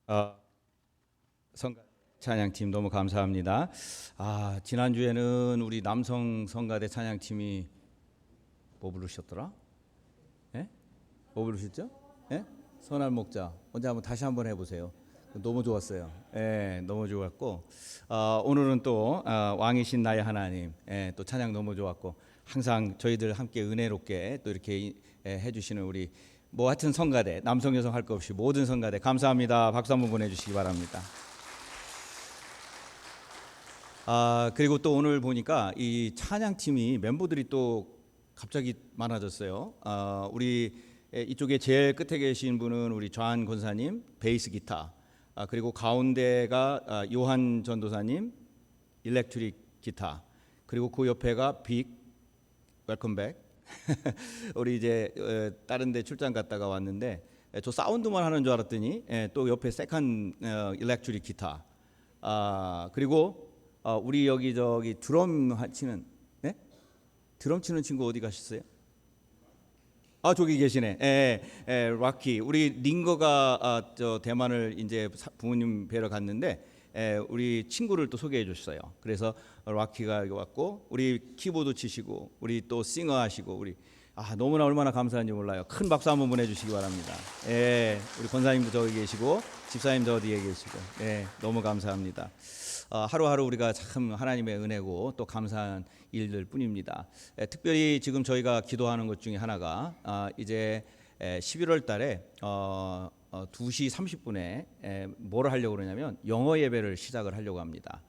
어, 성가 찬양팀 너무 감사합니다. 지난주에는 우리 남성 성가대 찬양팀이 뭐 부르셨더라? 예? 뭐 부르셨죠? 예? 선할 목자. 언제 한번 다시 한번 해보세요. 너무 좋았어요. 예, 너무 좋았고 오늘은 또 왕이신 나의 하나님, 또 찬양 너무 좋았고 항상 저희들 함께 은혜롭게 또 이렇게 해주시는 우리 뭐 하여튼 성가대 남성 여성 할 것 없이 모든 성가대 감사합니다. 박수 한번 보내주시기 바랍니다. 그리고 또 오늘 보니까 이 찬양팀이 멤버들이 또 갑자기 많아졌어요. 우리 이쪽에 제일 끝에 계신 분은 우리 좌한 권사님 베이스 기타, 그리고 가운데가 요한 전도사님 일렉트릭 기타, 그리고 그 옆에가 빅 웰컴백 우리 이제 다른 데 출장 갔다가 왔는데 저 사운드만 하는 줄 알았더니 또 옆에 세컨 일렉트릭 기타, 그리고 우리 여기 저기 드럼 치는, 네? 드럼 치는 친구 어디 가셨어요? 저기 계시네. 락키. 우리 링거가 저 대만을 이제 부모님 뵈러 갔는데 우리 친구를 또 소개해 줬어요. 그래서 락키가 여기 왔고, 우리 키보드 치시고, 우리 또 싱어 하시고, 우리 너무나 얼마나 감사한지 몰라요. 큰 박수 한번 보내주시기 바랍니다. 우리 권사님도 저기 계시고, 집사님도 어디에 계시고, 너무 감사합니다. 하루하루 우리가 참 하나님의 은혜고 또 감사한 일들 뿐입니다. 특별히 지금 저희가 기도하는 것 중에 하나가 이제 11월 달에 2시 30분에 뭘 하려고 그러냐면 영어 예배를 시작을 하려고 합니다.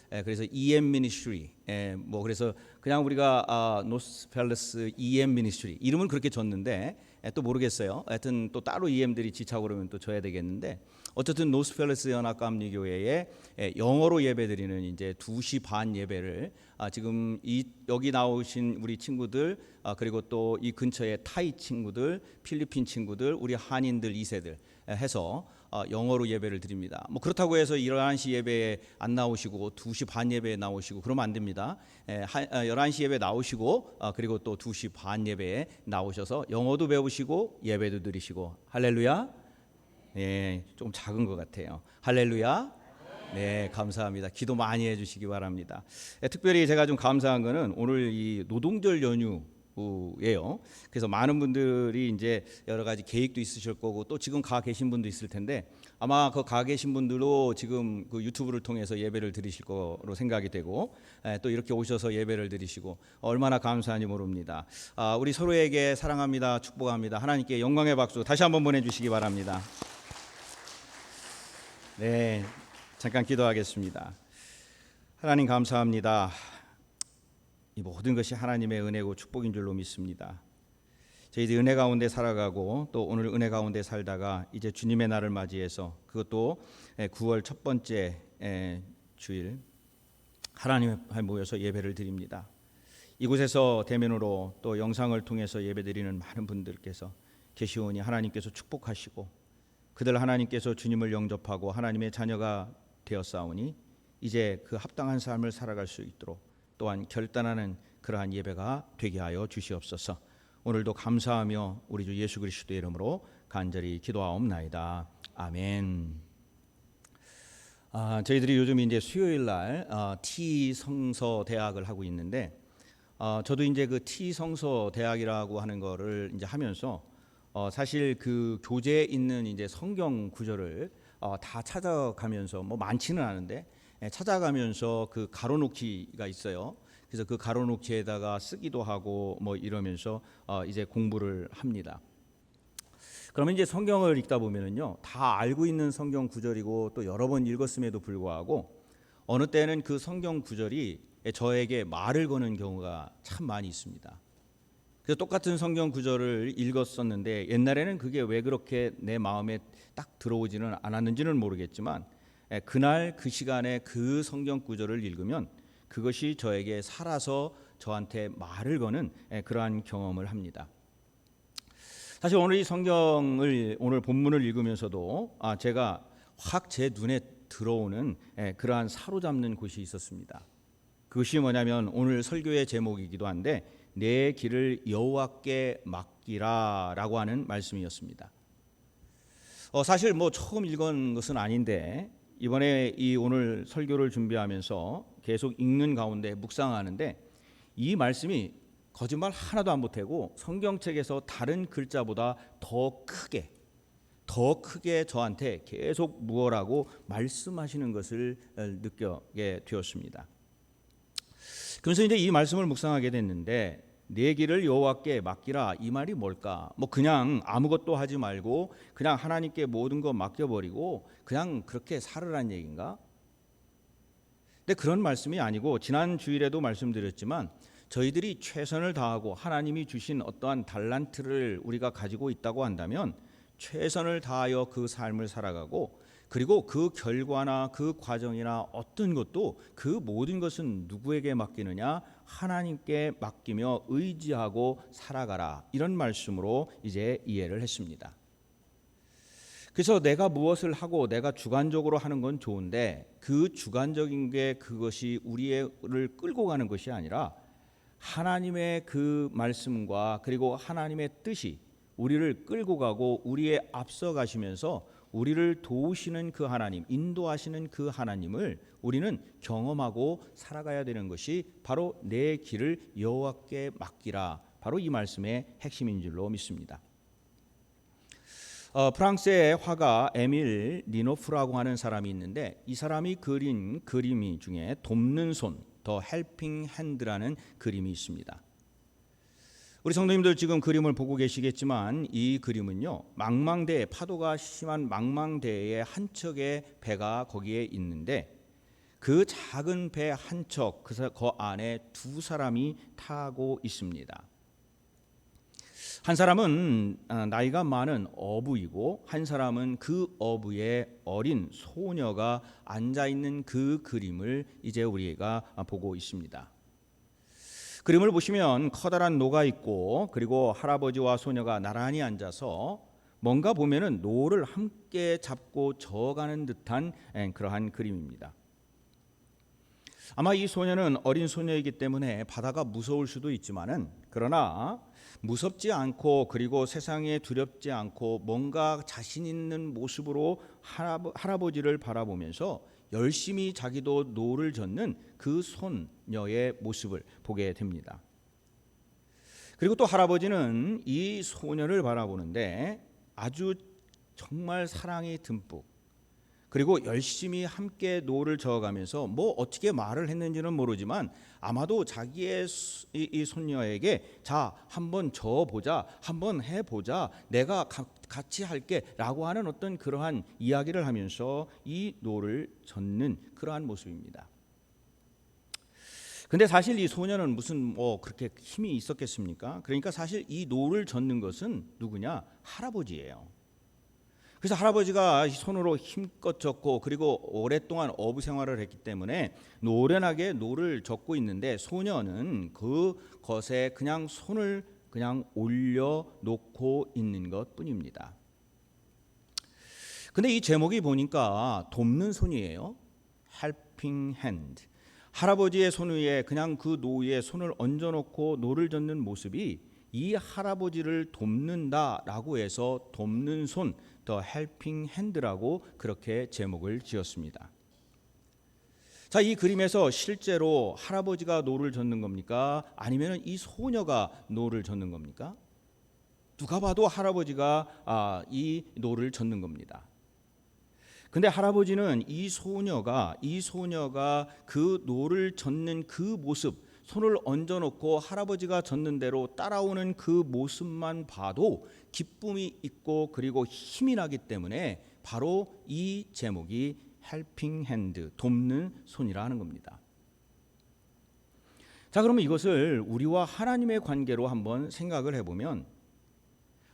그래서 EM Ministry, 뭐 그래서 그냥 우리가 노스 팰리스 EM Ministry 이름은 그렇게 줬는데 또 모르겠어요. 하여튼 또 따로 EM들이 지차고 그러면 또 줘야 되겠는데, 어쨌든 노스 팰리스 연합감리교회에 영어로 예배드리는 이제 2시 반 예배를 지금 여기 나오신 우리 친구들, 그리고 또 이 근처에 타이 친구들, 필리핀 친구들, 우리 한인들 2세들 해서 영어로 예배를 드립니다. 뭐 그렇다고 해서 11시 예배에 안 나오시고 2시 반 예배에 나오시고 그러면 안 됩니다. 11시 예배 나오시고 그리고 또 2시 반 예배에 나오셔서 영어도 배우시고 예배도 드리시고. 할렐루야. 조금 작은 것 같아요. 할렐루야. 네, 감사합니다. 기도 많이 해주시기 바랍니다. 특별히 제가 좀 감사한 거는 오늘 이 노동절 연휴예요. 그래서 많은 분들이 이제 여러 가지 계획도 있으실 거고 또 지금 가 계신 분도 있을 텐데, 아마 그 가 계신 분들도 지금 그 유튜브를 통해서 예배를 드리실 거로 생각이 되고, 또 이렇게 오셔서 예배를 드리시고 얼마나 감사한지 모릅니다. 우리 서로에게 사랑합니다, 축복합니다. 하나님께 영광의 박수 다시 한번 보내주시기 바랍니다. 네, 잠깐 기도하겠습니다. 하나님 감사합니다. 이 모든 것이 하나님의 은혜고 축복인 줄로 믿습니다. 저희들이 은혜 가운데 살아가고 또 오늘 은혜 가운데 살다가 이제 주님의 날을 맞이해서, 그것도 9월 첫 번째 주일 하나님 앞에 모여서 예배를 드립니다. 이곳에서 대면으로 또 영상을 통해서 예배드리는 많은 분들께서 계시오니 하나님께서 축복하시고, 그들 하나님께서 주님을 영접하고 하나님의 자녀가 되었사오니 이제 그 합당한 삶을 살아갈 수 있도록 또한 결단하는 그러한 예배가 되게 하여 주시옵소서. 오늘도 감사하며 우리 주 예수 그리스도의 이름으로 간절히 기도하옵나이다. 아멘. 저희들이 요즘 이제 수요일 날 T 성서 대학을 하고 있는데, 저도 이제 그 T 성서 대학이라고 하는 거를 이제 하면서 사실 그 교재에 있는 이제 성경 구절을 다 찾아가면서, 뭐 많지는 않은데 찾아가면서 그 가로놓기가 있어요. 그래서 그 가로놓기에다가 쓰기도 하고 뭐 이러면서 이제 공부를 합니다. 그러면 이제 성경을 읽다 보면은요, 다 알고 있는 성경 구절이고 또 여러 번 읽었음에도 불구하고 어느 때는 그 성경 구절이 저에게 말을 거는 경우가 참 많이 있습니다. 그래서 똑같은 성경 구절을 읽었었는데 옛날에는 그게 왜 그렇게 내 마음에 딱 들어오지는 않았는지는 모르겠지만, 그날 그 시간에 그 성경 구절을 읽으면 그것이 저에게 살아서 저한테 말을 거는 그러한 경험을 합니다. 사실 오늘 이 성경을, 오늘 본문을 읽으면서도 제가 확 제 눈에 들어오는 그러한 사로잡는 곳이 있었습니다. 그것이 뭐냐면 오늘 설교의 제목이기도 한데 내 길을 여호와께 맡기라라고 하는 말씀이었습니다. 사실 뭐 처음 읽은 것은 아닌데 이번에 이 오늘 설교를 준비하면서 계속 읽는 가운데 묵상하는데 이 말씀이 거짓말 하나도 안 보태고 성경책에서 다른 글자보다 더 크게 저한테 계속 무엇라고 말씀하시는 것을 느끼게 되었습니다. 그래서 이제 이 말씀을 묵상하게 됐는데 내 길을 여호와께 맡기라, 이 말이 뭘까? 뭐 그냥 아무것도 하지 말고 그냥 하나님께 모든 거 맡겨버리고 그냥 그렇게 살으란 얘기인가? 근데 그런 말씀이 아니고 지난 주일에도 말씀드렸지만 저희들이 최선을 다하고 하나님이 주신 어떠한 달란트를 우리가 가지고 있다고 한다면 최선을 다하여 그 삶을 살아가고 그리고 그 결과나 그 과정이나 어떤 것도 그 모든 것은 누구에게 맡기느냐? 하나님께 맡기며 의지하고 살아가라. 이런 말씀으로 이제 이해를 했습니다. 그래서 내가 무엇을 하고 내가 주관적으로 하는 건 좋은데 그 주관적인 게 그것이 우리를 끌고 가는 것이 아니라 하나님의 그 말씀과 그리고 하나님의 뜻이 우리를 끌고 가고 우리의 앞서 가시면서 우리를 도우시는 그 하나님, 인도하시는 그 하나님을 우리는 경험하고 살아가야 되는 것이 바로 내 길을 여호와께 맡기라. 바로 이 말씀의 핵심인 줄로 믿습니다. 프랑스의 화가 에밀 리노프라고 하는 사람이 있는데 이 사람이 그린 그림이 중에 돕는 손, 더 헬핑 핸드라는 그림이 있습니다. 우리 성도님들 지금 그림을 보고 계시겠지만 이 그림은요, 망망대해, 파도가 심한 망망대해의 한 척의 배가 거기에 있는데 그 작은 배 한 척, 그 안에 두 사람이 타고 있습니다. 한 사람은 나이가 많은 어부이고 한 사람은 그 어부의 어린 소녀가 앉아있는 그 그림을 이제 우리가 보고 있습니다. 그림을 보시면 커다란 노가 있고 그리고 할아버지와 소녀가 나란히 앉아서 뭔가 보면은 노를 함께 잡고 저어가는 듯한 그러한 그림입니다. 아마 이 소녀는 어린 소녀이기 때문에 바다가 무서울 수도 있지만은 그러나 무섭지 않고 그리고 세상에 두렵지 않고 뭔가 자신 있는 모습으로 할아버지를 바라보면서 열심히 자기도 노를 젓는 그 손녀의 모습을 보게 됩니다. 그리고 또 할아버지는 이 소녀를 바라보는데 아주 정말 사랑이 듬뿍 그리고 열심히 함께 노를 저어가면서 뭐 어떻게 말을 했는지는 모르지만 아마도 자기의 이 손녀에게 자 한번 저어보자, 한번 해보자, 내가 같이 할게 라고 하는 어떤 그러한 이야기를 하면서 이 노를 젓는 그러한 모습입니다. 근데 사실 이 소녀는 무슨 뭐 그렇게 힘이 있었겠습니까? 그러니까 사실 이 노를 젓는 것은 누구냐? 할아버지예요. 그래서 할아버지가 손으로 힘껏 젓고 그리고 오랫동안 어부 생활을 했기 때문에 노련하게 노를 젓고 있는데 소녀는 그것에 그냥 손을 그냥 올려 놓고 있는 것뿐입니다. 근데 이 제목이 보니까 돕는 손이에요. Helping hand. 할아버지의 손 위에 그냥 그 노 위에 손을 얹어 놓고 노를 젓는 모습이 이 할아버지를 돕는다라고 해서 돕는 손, 더 헬핑 핸드라고 그렇게 제목을 지었습니다. 자, 이 그림에서 실제로 할아버지가 노를 젓는 겁니까? 아니면 이 소녀가 노를 젓는 겁니까? 누가 봐도 할아버지가 이 노를 젓는 겁니다. 근데 할아버지는 이 소녀가 그 노를 젓는 그 모습, 손을 얹어놓고 할아버지가 젓는 대로 따라오는 그 모습만 봐도 기쁨이 있고 그리고 힘이 나기 때문에 바로 이 제목이 헬핑 핸드, 돕는 손이라 하는 겁니다. 자, 그러면 이것을 우리와 하나님의 관계로 한번 생각을 해보면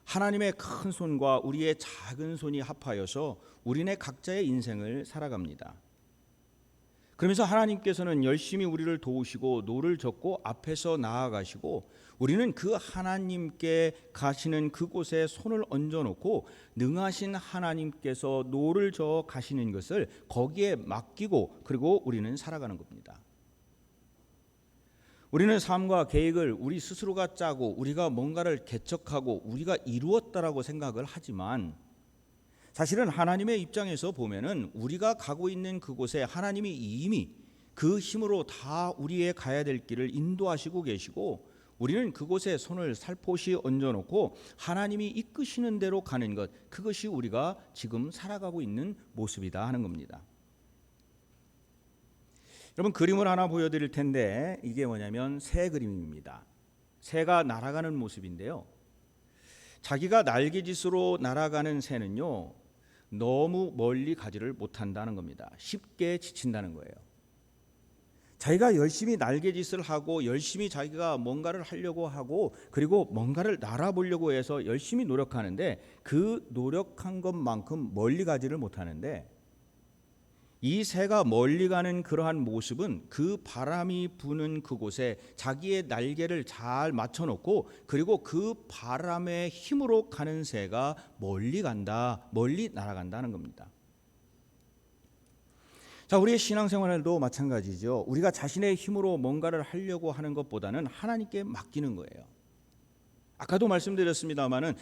하나님의 큰 손과 우리의 작은 손이 합하여서 우리네 각자의 인생을 살아갑니다. 그러면서 하나님께서는 열심히 우리를 도우시고 노를 젓고 앞에서 나아가시고 우리는 그 하나님께 가시는 그곳에 손을 얹어놓고 능하신 하나님께서 노를 저어 가시는 것을 거기에 맡기고 그리고 우리는 살아가는 겁니다. 우리는 삶과 계획을 우리 스스로가 짜고 우리가 뭔가를 개척하고 우리가 이루었다라고 생각을 하지만 사실은 하나님의 입장에서 보면은 우리가 가고 있는 그곳에 하나님이 이미 그 힘으로 다 우리의 가야 될 길을 인도하시고 계시고, 우리는 그곳에 손을 살포시 얹어놓고 하나님이 이끄시는 대로 가는 것, 그것이 우리가 지금 살아가고 있는 모습이다 하는 겁니다. 여러분, 그림을 하나 보여드릴 텐데, 이게 뭐냐면 새 그림입니다. 새가 날아가는 모습인데요, 자기가 날개짓으로 날아가는 새는요, 너무 멀리 가지를 못한다는 겁니다. 쉽게 지친다는 거예요. 자기가 열심히 날개짓을 하고 열심히 자기가 뭔가를 하려고 하고 그리고 뭔가를 날아보려고 해서 열심히 노력하는데, 그 노력한 것만큼 멀리 가지를 못하는데, 이 새가 멀리 가는 그러한 모습은 그 바람이 부는 그곳에 자기의 날개를 잘 맞춰놓고, 그리고 그 바람의 힘으로 가는 새가 멀리 간다, 멀리 날아간다는 겁니다. 자, 우리의 신앙생활도 마찬가지죠. 우리가 자신의 힘으로 뭔가를 하려고 하는 것보다는 하나님께 맡기는 거예요. 아까도 말씀드렸습니다마는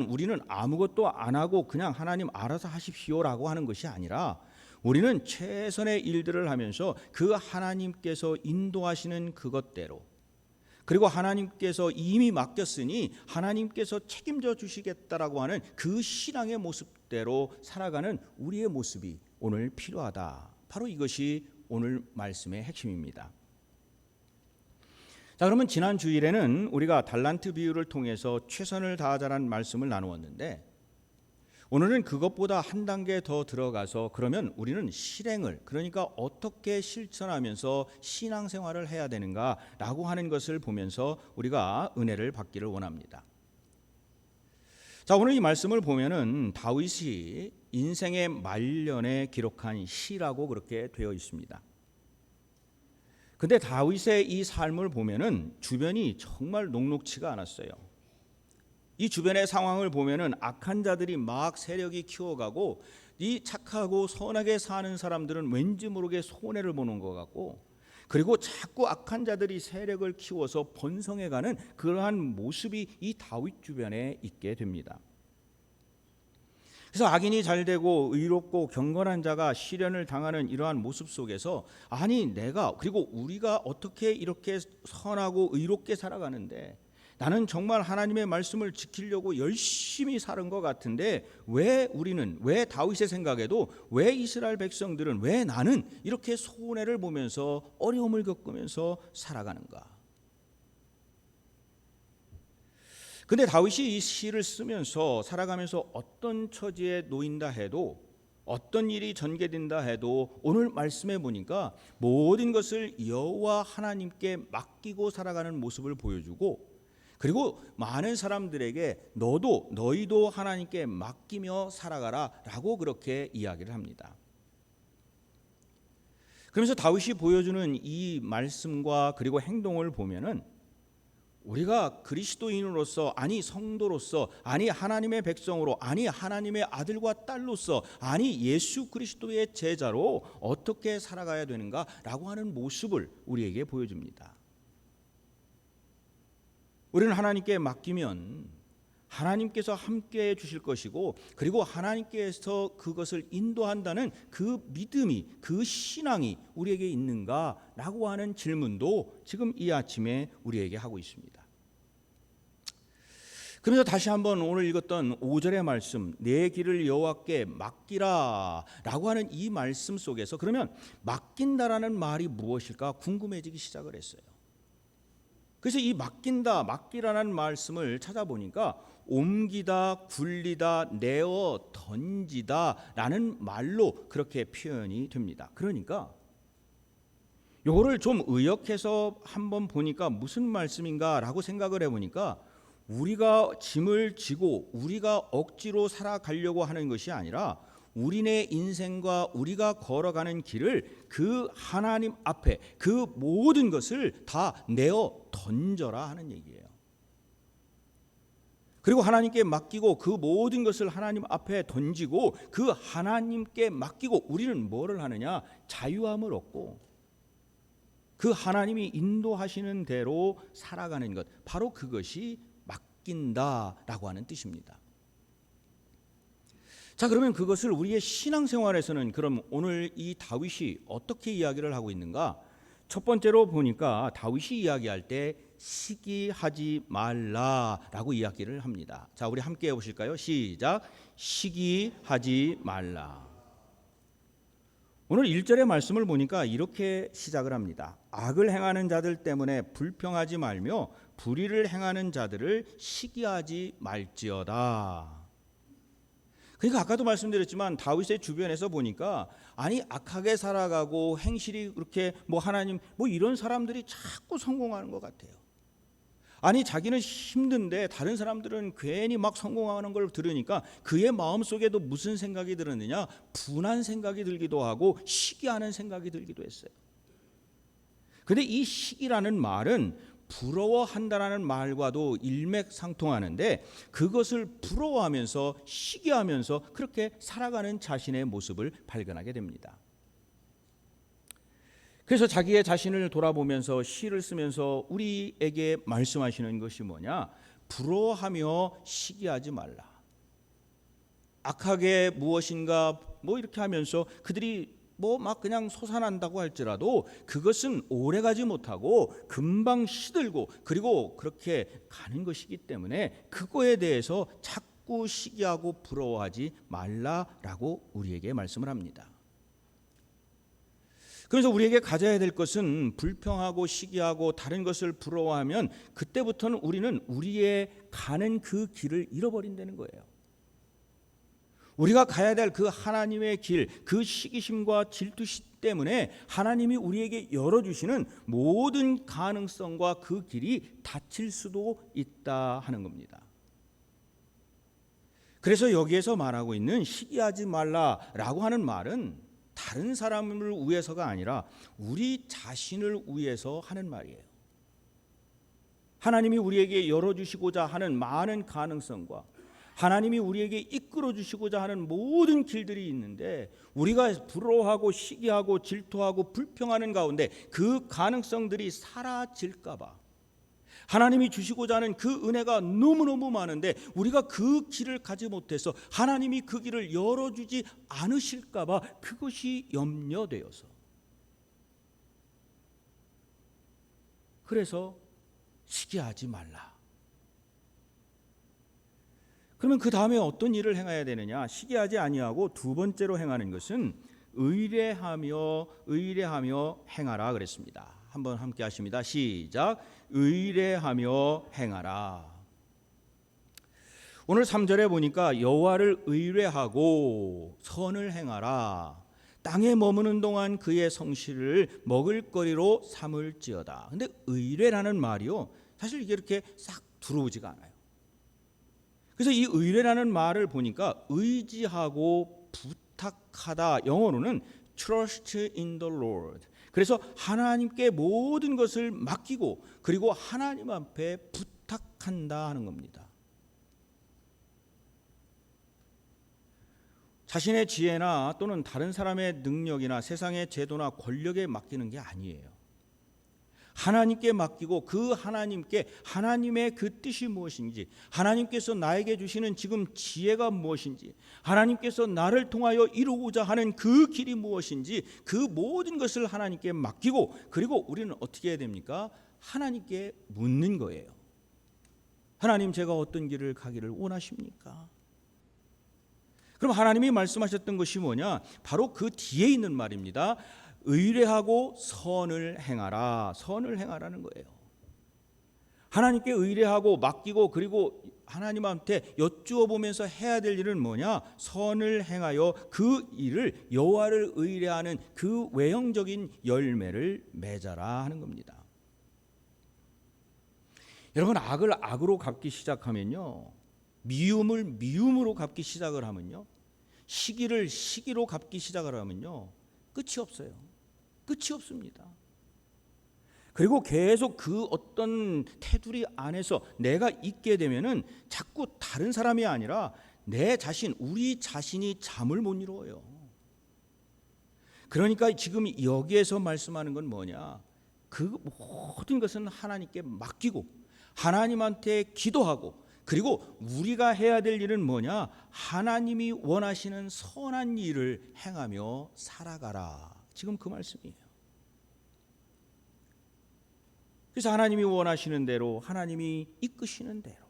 우리는 아무것도 안 하고 그냥 하나님 알아서 하십시오라고 하는 것이 아니라, 우리는 최선의 일들을 하면서 그 하나님께서 인도하시는 그것대로, 그리고 하나님께서 이미 맡겼으니 하나님께서 책임져 주시겠다라고 하는 그 신앙의 모습대로 살아가는 우리의 모습이 오늘 필요하다. 바로 이것이 오늘 말씀의 핵심입니다. 자, 그러면 지난 주일에는 우리가 달란트 비유를 통해서 최선을 다하자라는 말씀을 나누었는데, 오늘은 그것보다 한 단계 더 들어가서 그러면 우리는 실행을, 그러니까 어떻게 실천하면서 신앙생활을 해야 되는가라고 하는 것을 보면서 우리가 은혜를 받기를 원합니다. 자, 오늘 이 말씀을 보면은 다윗이 인생의 말년에 기록한 시라고 그렇게 되어 있습니다. 근데 다윗의 이 삶을 보면은 주변이 정말 녹록치가 않았어요. 이 주변의 상황을 보면은 악한 자들이 막 세력이 키워가고, 이 착하고 선하게 사는 사람들은 왠지 모르게 손해를 보는 것 같고, 그리고 자꾸 악한 자들이 세력을 키워서 번성해가는 그러한 모습이 이 다윗 주변에 있게 됩니다. 그래서 악인이 잘되고 의롭고 경건한 자가 시련을 당하는 이러한 모습 속에서, 아니 내가, 그리고 우리가 어떻게 이렇게 선하고 의롭게 살아가는데, 나는 정말 하나님의 말씀을 지키려고 열심히 사는 것 같은데, 왜 우리는, 왜 다윗의 생각에도 왜 이스라엘 백성들은, 왜 나는 이렇게 손해를 보면서 어려움을 겪으면서 살아가는가? 근데 다윗이 이 시를 쓰면서 살아가면서 어떤 처지에 놓인다 해도, 어떤 일이 전개된다 해도 오늘 말씀해 보니까 모든 것을 여호와 하나님께 맡기고 살아가는 모습을 보여주고, 그리고 많은 사람들에게 너희도 하나님께 맡기며 살아가라 라고 그렇게 이야기를 합니다. 그러면서 다윗이 보여주는 이 말씀과 그리고 행동을 보면은, 우리가 그리스도인으로서, 아니 성도로서, 아니 하나님의 백성으로, 아니 하나님의 아들과 딸로서, 아니 예수 그리스도의 제자로 어떻게 살아가야 되는가라고 하는 모습을 우리에게 보여줍니다. 우리는 하나님께 맡기면 하나님께서 함께해 주실 것이고, 그리고 하나님께서 그것을 인도한다는 그 믿음이, 그 신앙이 우리에게 있는가라고 하는 질문도 지금 이 아침에 우리에게 하고 있습니다. 그러면서 다시 한번 오늘 읽었던 5절의 말씀, 내 길을 여호와께 맡기라 라고 하는 이 말씀 속에서, 그러면 맡긴다라는 말이 무엇일까 궁금해지기 시작을 했어요. 그래서 이 맡기라는 말씀을 찾아보니까 옮기다, 굴리다, 내어 던지다라는 말로 그렇게 표현이 됩니다. 그러니까 요거를 좀 의역해서 한번 보니까 무슨 말씀인가라고 생각을 해보니까, 우리가 짐을 지고 우리가 억지로 살아가려고 하는 것이 아니라, 우리네 인생과 우리가 걸어가는 길을 그 하나님 앞에 그 모든 것을 다 내어 던져라 하는 얘기예요. 그리고 하나님께 맡기고 그 모든 것을 하나님 앞에 던지고 그 하나님께 맡기고 우리는 뭐를 하느냐? 자유함을 얻고 그 하나님이 인도하시는 대로 살아가는 것, 바로 그것이 맡긴다라고 하는 뜻입니다. 자, 그러면 그것을 우리의 신앙생활에서는 그럼 오늘 이 다윗이 어떻게 이야기를 하고 있는가? 첫 번째로 보니까 다윗이 이야기할 때 시기하지 말라라고 이야기를 합니다. 자, 우리 함께 해보실까요? 시작. 시기하지 말라. 오늘 1절의 말씀을 보니까 이렇게 시작을 합니다. 악을 행하는 자들 때문에 불평하지 말며 불의를 행하는 자들을 시기하지 말지어다. 그러니까 아까도 말씀드렸지만 다윗의 주변에서 보니까 아니 악하게 살아가고 행실이 그렇게 하나님 이런 사람들이 자꾸 성공하는 것 같아요. 아니 자기는 힘든데 다른 사람들은 괜히 막 성공하는 걸 들으니까 그의 마음속에도 무슨 생각이 들었느냐? 분한 생각이 들기도 하고 시기하는 생각이 들기도 했어요. 그런데 이 시기라는 말은 부러워한다라는 말과도 일맥상통하는데 그것을 부러워하면서 시기하면서 그렇게 살아가는 자신의 모습을 발견하게 됩니다. 그래서 자기의 자신을 돌아보면서 시를 쓰면서 우리에게 말씀하시는 것이 뭐냐? 부러워하며 시기하지 말라. 악하게 무엇인가 이렇게 하면서 그들이 막 그냥 솟아난다고 할지라도 그것은 오래가지 못하고 금방 시들고 그리고 그렇게 가는 것이기 때문에 그거에 대해서 자꾸 시기하고 부러워하지 말라라고 우리에게 말씀을 합니다. 그래서 우리에게 가져야 될 것은 불평하고 시기하고 다른 것을 부러워하면 그때부터는 우리는 우리의 가는 그 길을 잃어버린다는 거예요. 우리가 가야 될 그 하나님의 길, 그 시기심과 질투심 때문에 하나님이 우리에게 열어주시는 모든 가능성과 그 길이 닫힐 수도 있다 하는 겁니다. 그래서 여기에서 말하고 있는 시기하지 말라라고 하는 말은 다른 사람을 위해서가 아니라 우리 자신을 위해서 하는 말이에요. 하나님이 우리에게 열어주시고자 하는 많은 가능성과 하나님이 우리에게 이끌어 주시고자 하는 모든 길들이 있는데 우리가 부러워하고 시기하고 질투하고 불평하는 가운데 그 가능성들이 사라질까 봐 하나님이 주시고자 하는 그 은혜가 너무너무 많은데 우리가 그 길을 가지 못해서 하나님이 그 길을 열어주지 않으실까 봐 그것이 염려되어서 그래서 시기하지 말라. 그러면 그 다음에 어떤 일을 행해야 되느냐? 시기하지 아니하고 두 번째로 행하는 것은 의뢰하며 행하라 그랬습니다. 한번 함께 하십니다. 시작. 의뢰하며 행하라. 오늘 3절에 보니까 여호와를 의뢰하고 선을 행하라. 땅에 머무는 동안 그의 성실을 먹을거리로 삼을지어다. 근데 의뢰라는 말이요, 사실 이게 이렇게 싹 들어오지가 않아요. 그래서 이 의뢰라는 말을 보니까 의지하고 부탁하다, 영어로는 trust in the Lord. 그래서 하나님께 모든 것을 맡기고 그리고 하나님 앞에 부탁한다 하는 겁니다. 자신의 지혜나 또는 다른 사람의 능력이나 세상의 제도나 권력에 맡기는 게 아니에요. 하나님께 맡기고 그 하나님께 하나님의 그 뜻이 무엇인지, 하나님께서 나에게 주시는 지금 지혜가 무엇인지, 하나님께서 나를 통하여 이루고자 하는 그 길이 무엇인지 그 모든 것을 하나님께 맡기고 그리고 우리는 어떻게 해야 됩니까? 하나님께 묻는 거예요. 하나님, 제가 어떤 길을 가기를 원하십니까? 그럼 하나님이 말씀하셨던 것이 뭐냐? 바로 그 뒤에 있는 말입니다. 의뢰하고 선을 행하라. 선을 행하라는 거예요. 하나님께 의뢰하고 맡기고 그리고 하나님한테 여쭈어 보면서 해야 될 일은 뭐냐? 선을 행하여 그 일을 여호와를 의뢰하는 그 외형적인 열매를 맺어라 하는 겁니다. 여러분, 악을 악으로 갚기 시작하면요, 미움을 미움으로 갚기 시작을 하면요, 시기를 시기로 갚기 시작을 하면요, 끝이 없어요. 끝이 없습니다. 그리고 계속 그 어떤 테두리 안에서 내가 있게 되면은 자꾸 다른 사람이 아니라 내 자신, 우리 자신이 잠을 못 이루어요. 그러니까 지금 여기에서 말씀하는 건 뭐냐? 그 모든 것은 하나님께 맡기고 하나님한테 기도하고 그리고 우리가 해야 될 일은 뭐냐? 하나님이 원하시는 선한 일을 행하며 살아가라. 지금 그 말씀이에요. 그래서 하나님이 원하시는 대로, 하나님이 이끄시는 대로,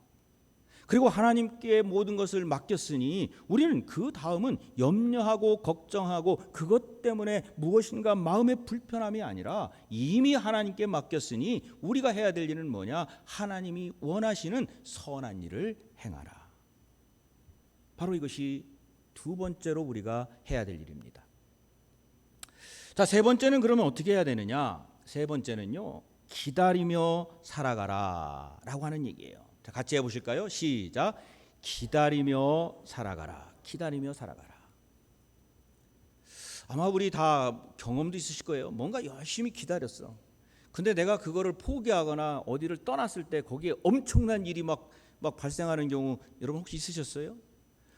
그리고 하나님께 모든 것을 맡겼으니 우리는 그 다음은 염려하고 걱정하고 그것 때문에 무엇인가 마음의 불편함이 아니라 이미 하나님께 맡겼으니 우리가 해야 될 일은 뭐냐? 하나님이 원하시는 선한 일을 행하라. 바로 이것이 두 번째로 우리가 해야 될 일입니다. 자, 세 번째는 그러면 어떻게 해야 되느냐? 세 번째는요, 기다리며 살아가라 라고 하는 얘기예요. 자, 같이 해보실까요? 시작. 기다리며 살아가라. 기다리며 살아가라. 아마 우리 다 경험도 있으실 거예요. 뭔가 열심히 기다렸어. 근데 내가 그거를 포기하거나 어디를 떠났을 때 거기에 엄청난 일이 막 발생하는 경우 여러분 혹시 있으셨어요?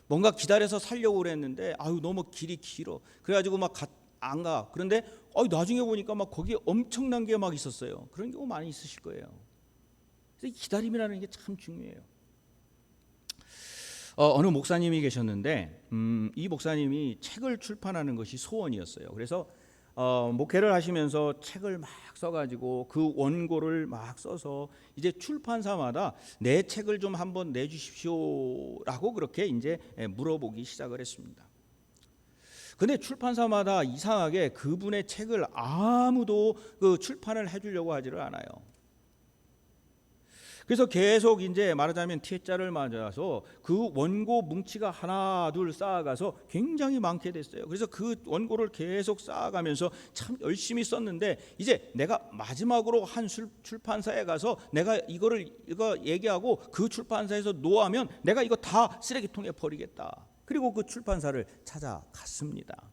뭔가 기다려서 살려고 그랬는데 너무 길이 길어. 그래가지고 막 안 가. 그런데 나중에 보니까 막 거기에 엄청난 게 막 있었어요. 그런 경우 많이 있으실 거예요. 그래서 기다림이라는 게 참 중요해요. 어느 목사님이 계셨는데 이 목사님이 책을 출판하는 것이 소원이었어요. 그래서 목회를 하시면서 책을 막 써가지고 그 원고를 막 써서 이제 출판사마다 내 책을 좀 한번 내주십시오라고 그렇게 이제 물어보기 시작을 했습니다. 근데 출판사마다 이상하게 그분의 책을 아무도 그 출판을 해주려고 하지를 않아요. 그래서 계속 이제 말하자면 T자를 맞아서 그 원고 뭉치가 하나 둘 쌓아가서 굉장히 많게 됐어요. 그래서 그 원고를 계속 쌓아가면서 참 열심히 썼는데 이제 내가 마지막으로 한 출판사에 가서 내가 이거 얘기하고 그 출판사에서 노하면 내가 이거 다 쓰레기통에 버리겠다. 그리고 그 출판사를 찾아갔습니다.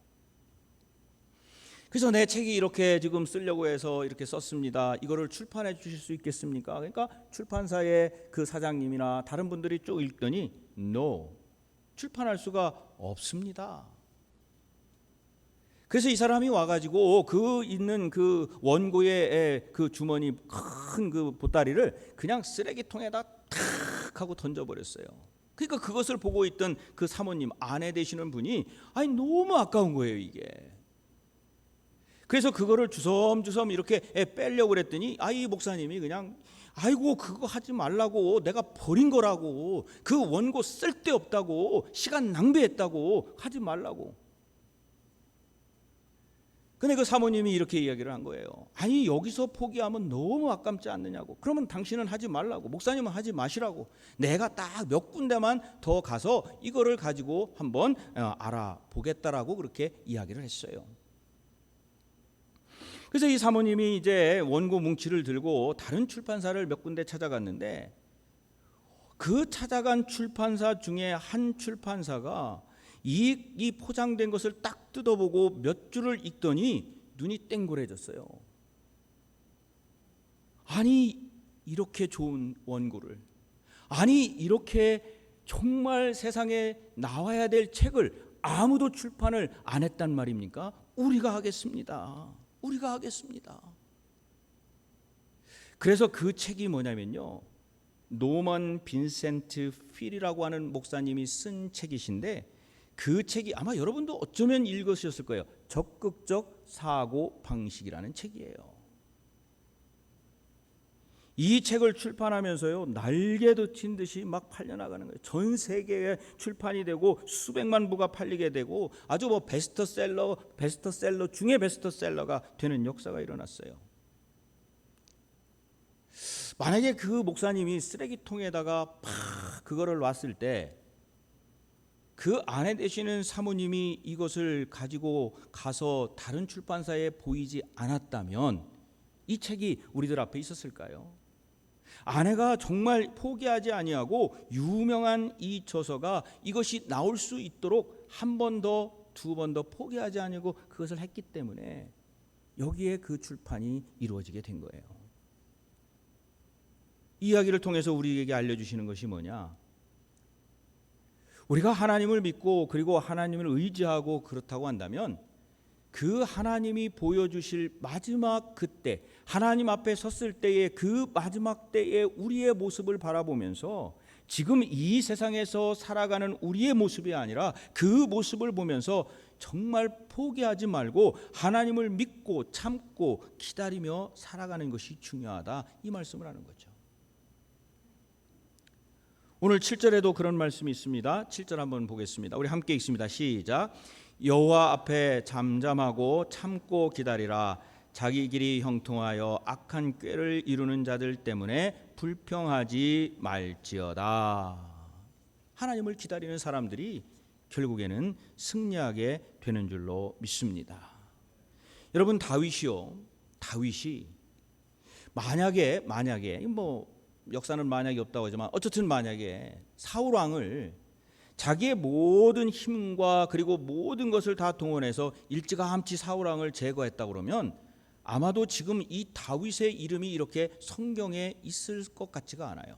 그래서 내 책이 이렇게 지금 쓰려고 해서 이렇게 썼습니다. 이거를 출판해 주실 수 있겠습니까? 그러니까 출판사의 그 사장님이나 다른 분들이 쭉 읽더니 No, 출판할 수가 없습니다. 그래서 이 사람이 와가지고 그 있는 그 원고의 그 주머니 큰 그 보따리를 그냥 쓰레기통에다 탁 하고 던져버렸어요. 그러니까 그것을 보고 있던 그 사모님, 아내 되시는 분이 너무 아까운 거예요 이게. 그래서 그거를 주섬주섬 이렇게 빼려고 그랬더니 이 목사님이 그냥 그거 하지 말라고, 내가 버린 거라고, 그 원고 쓸데없다고, 시간 낭비했다고, 하지 말라고. 근데 그 사모님이 이렇게 이야기를 한 거예요. 여기서 포기하면 너무 아깝지 않느냐고. 그러면 당신은 하지 말라고, 목사님은 하지 마시라고. 내가 딱 몇 군데만 더 가서 이거를 가지고 한번 알아보겠다라고 그렇게 이야기를 했어요. 그래서 이 사모님이 이제 원고 뭉치를 들고 다른 출판사를 몇 군데 찾아갔는데 그 찾아간 출판사 중에 한 출판사가 이 포장된 것을 딱 뜯어보고 몇 줄을 읽더니 눈이 땡그레졌어요. 이렇게 좋은 원고를, 이렇게 정말 세상에 나와야 될 책을 아무도 출판을 안 했단 말입니까? 우리가 하겠습니다. 그래서 그 책이 뭐냐면요, 노먼 빈센트 필이라고 하는 목사님이 쓴 책이신데 그 책이 아마 여러분도 어쩌면 읽으셨을 거예요. 적극적 사고 방식이라는 책이에요. 이 책을 출판하면서요, 날개도 친 듯이 막 팔려나가는 거예요. 전 세계에 출판이 되고 수백만 부가 팔리게 되고 아주 베스트셀러 중에 베스트셀러가 되는 역사가 일어났어요. 만약에 그 목사님이 쓰레기통에다가 그거를 놨을 때 그 아내 되시는 사모님이 이것을 가지고 가서 다른 출판사에 보이지 않았다면 이 책이 우리들 앞에 있었을까요? 아내가 정말 포기하지 아니하고 유명한 이 저서가 이것이 나올 수 있도록 한 번 더, 두 번 더 포기하지 아니하고 그것을 했기 때문에 여기에 그 출판이 이루어지게 된 거예요. 이 이야기를 통해서 우리에게 알려주시는 것이 뭐냐? 우리가 하나님을 믿고 그리고 하나님을 의지하고 그렇다고 한다면 그 하나님이 보여주실 마지막 그때, 하나님 앞에 섰을 때의 그 마지막 때의 우리의 모습을 바라보면서 지금 이 세상에서 살아가는 우리의 모습이 아니라 그 모습을 보면서 정말 포기하지 말고 하나님을 믿고 참고 기다리며 살아가는 것이 중요하다, 이 말씀을 하는 거죠. 오늘 7절에도 그런 말씀이 있습니다. 7절 한번 보겠습니다. 우리 함께 읽습니다. 시작. 여호와 앞에 잠잠하고 참고 기다리라. 자기 길이 형통하여 악한 꾀를 이루는 자들 때문에 불평하지 말지어다. 하나님을 기다리는 사람들이 결국에는 승리하게 되는 줄로 믿습니다. 여러분, 다윗이 만약에 역사는 만약이 없다고 하지만 어쨌든 만약에 사울 왕을 자기의 모든 힘과 그리고 모든 것을 다 동원해서 일찌감치 사울 왕을 제거했다고 그러면 아마도 지금 이 다윗의 이름이 이렇게 성경에 있을 것 같지가 않아요.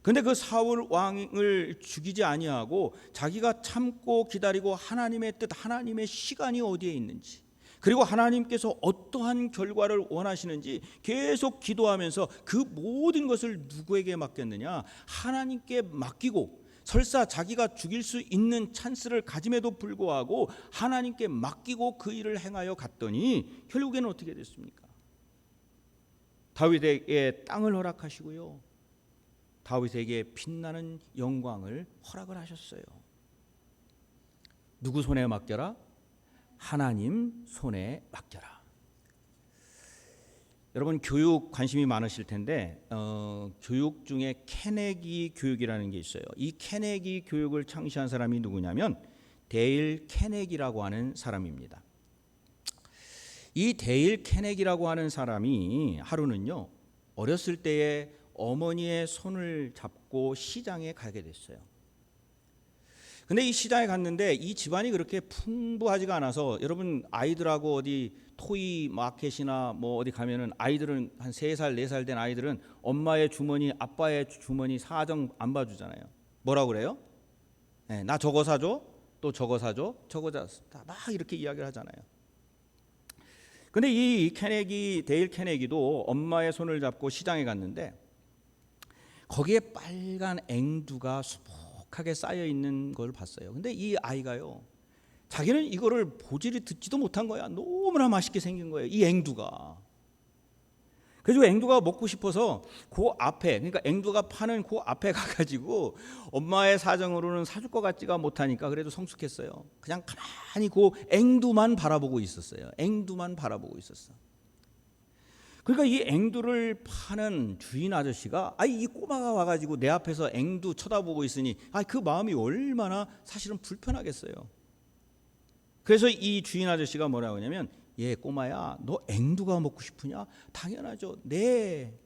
근데 그 사울 왕을 죽이지 아니하고 자기가 참고 기다리고 하나님의 뜻, 하나님의 시간이 어디에 있는지, 그리고 하나님께서 어떠한 결과를 원하시는지 계속 기도하면서 그 모든 것을 누구에게 맡겼느냐? 하나님께 맡기고, 설사 자기가 죽일 수 있는 찬스를 가짐에도 불구하고 하나님께 맡기고 그 일을 행하여 갔더니 결국에는 어떻게 됐습니까? 다윗에게 땅을 허락하시고요, 다윗에게 빛나는 영광을 허락을 하셨어요. 누구 손에 맡겨라? 하나님 손에 맡겨라. 여러분, 교육 관심이 많으실 텐데 교육 중에 케네기 교육이라는 게 있어요. 이 케네기 교육을 창시한 사람이 누구냐면 데일 케네기라고 하는 사람입니다. 이 데일 케네기라고 하는 사람이 하루는요, 어렸을 때에 어머니의 손을 잡고 시장에 가게 됐어요. 근데 이 시장에 갔는데 이 집안이 그렇게 풍부하지가 않아서, 여러분 아이들하고 어디 토이 마켓이나 뭐 어디 가면은 아이들은 한 3살 4살 된 아이들은 엄마의 주머니, 아빠의 주머니 사정 안 봐주잖아요. 뭐라고 그래요? 네, 나 저거 사줘, 또 저거 사줘, 저거 사, 막 이렇게 이야기를 하잖아요. 근데 이 데일 케네기도 엄마의 손을 잡고 시장에 갔는데 거기에 빨간 앵두가 수북하게 쌓여 있는 걸 봤어요. 근데 이 아이가요, 자기는 이거를 보지를 듣지도 못한 거야. 너무나 맛있게 생긴 거예요, 이 앵두가. 그래서 앵두가 먹고 싶어서 그 앞에, 그러니까 앵두가 파는 그 앞에 가가지고 엄마의 사정으로는 사줄 것 같지가 못하니까 그래도 성숙했어요. 그냥 가만히 그 앵두만 바라보고 있었어요. 앵두만 바라보고 있었어. 그러니까 이 앵두를 파는 주인 아저씨가, 이 꼬마가 와가지고 내 앞에서 앵두 쳐다보고 있으니 그 마음이 얼마나 사실은 불편하겠어요. 그래서 이 주인 아저씨가 뭐라고 하냐면, 얘 꼬마야, 너 앵두가 먹고 싶으냐? 당연하죠. 네.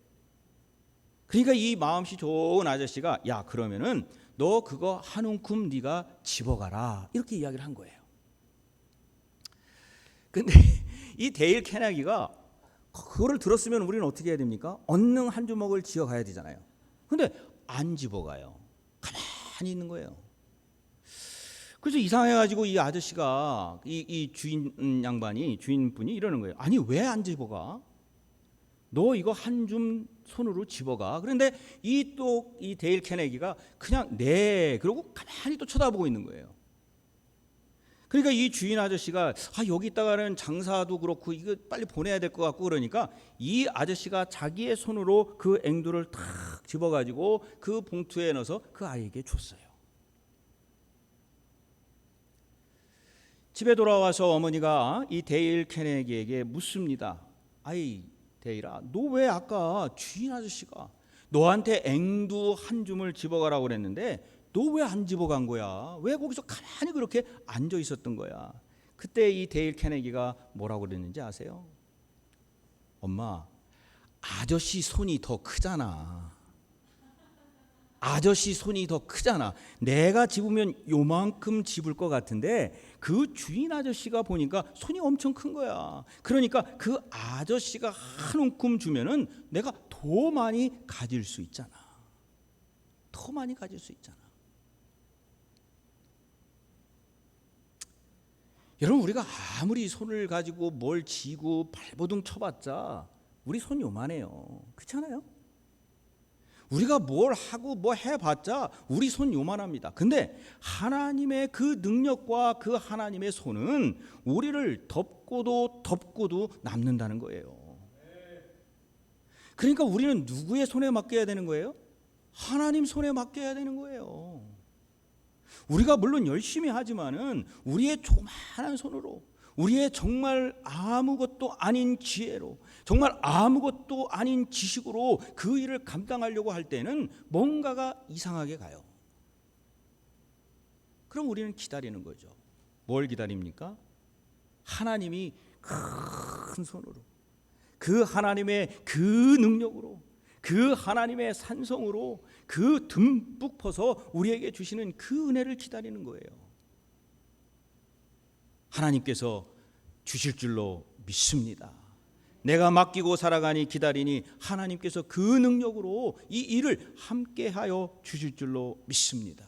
그러니까 이 마음씨 좋은 아저씨가, 야, 그러면은 너 그거 한 움큼 네가 집어가라, 이렇게 이야기를 한 거예요. 근데 이 데일 케네기가 그거를 들었으면 우리는 어떻게 해야 됩니까? 얼른 한 주먹을 쥐어가야 되잖아요. 근데 안 집어가요. 가만히 있는 거예요. 그래서 이상해가지고 이 아저씨가, 이 주인분이 이러는 거예요. 아니, 왜 안 집어가? 너 이거 한 줌 손으로 집어가. 그런데 이 데일 케네기가 그냥 네, 그러고 가만히 또 쳐다보고 있는 거예요. 그러니까 이 주인 아저씨가 여기 있다가는 장사도 그렇고 이거 빨리 보내야 될 것 같고, 그러니까 이 아저씨가 자기의 손으로 그 앵두를 탁 집어가지고 그 봉투에 넣어서 그 아이에게 줬어요. 집에 돌아와서 어머니가 이 데일 케네기에게 묻습니다. 아이 데일아, 너 왜 아까 주인 아저씨가 너한테 앵두 한 줌을 집어가라고 그랬는데 너 왜 안 집어간 거야? 왜 거기서 가만히 그렇게 앉아 있었던 거야? 그때 이 데일 케네기가 뭐라고 그랬는지 아세요? 엄마, 아저씨 손이 더 크잖아. 아저씨 손이 더 크잖아. 내가 집으면 요만큼 집을 것 같은데 그 주인 아저씨가 보니까 손이 엄청 큰 거야. 그러니까 그 아저씨가 한 움큼 주면은 내가 더 많이 가질 수 있잖아. 더 많이 가질 수 있잖아. 여러분, 우리가 아무리 손을 가지고 뭘 쥐고 발버둥 쳐봤자 우리 손 요만해요. 그렇지 않아요? 우리가 뭘 하고 뭐 해봤자 우리 손 요만합니다. 근데 하나님의 그 능력과 그 하나님의 손은 우리를 덮고도 남는다는 거예요. 그러니까 우리는 누구의 손에 맡겨야 되는 거예요? 하나님 손에 맡겨야 되는 거예요. 우리가 물론 열심히 하지만은 우리의 조그마한 손으로, 우리의 정말 아무것도 아닌 지혜로, 정말 아무것도 아닌 지식으로 그 일을 감당하려고 할 때는 뭔가가 이상하게 가요. 그럼 우리는 기다리는 거죠. 뭘 기다립니까? 하나님이 큰 손으로, 그 하나님의 그 능력으로, 그 하나님의 산성으로 그 듬뿍 퍼서 우리에게 주시는 그 은혜를 기다리는 거예요. 하나님께서 주실 줄로 믿습니다. 내가 맡기고 살아가니 기다리니 하나님께서 그 능력으로 이 일을 함께하여 주실 줄로 믿습니다.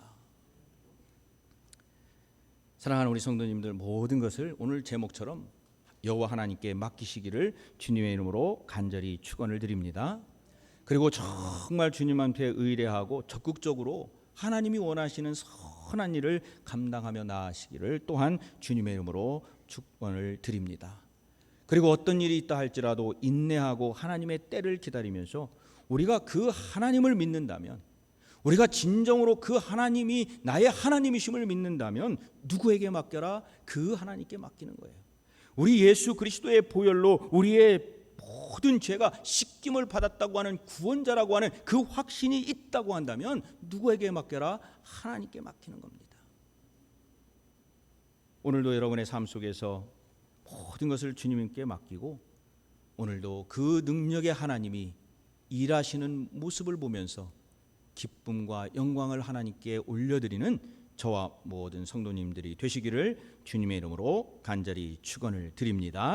사랑하는 우리 성도님들, 모든 것을 오늘 제목처럼 여호와 하나님께 맡기시기를 주님의 이름으로 간절히 축원을 드립니다. 그리고 정말 주님한테 의뢰하고 적극적으로 하나님이 원하시는 선한 일을 감당하며 나아가시기를 또한 주님의 이름으로 축원을 드립니다. 그리고 어떤 일이 있다 할지라도 인내하고 하나님의 때를 기다리면서 우리가 그 하나님을 믿는다면, 우리가 진정으로 그 하나님이 나의 하나님이심을 믿는다면 누구에게 맡겨라? 그 하나님께 맡기는 거예요. 우리 예수 그리스도의 보혈로 우리의 모든 죄가 씻김을 받았다고 하는 구원자라고 하는 그 확신이 있다고 한다면 누구에게 맡겨라? 하나님께 맡기는 겁니다. 오늘도 여러분의 삶 속에서 모든 것을 주님께 맡기고 오늘도 그 능력의 하나님이 일하시는 모습을 보면서 기쁨과 영광을 하나님께 올려드리는 저와 모든 성도님들이 되시기를 주님의 이름으로 간절히 축원을 드립니다.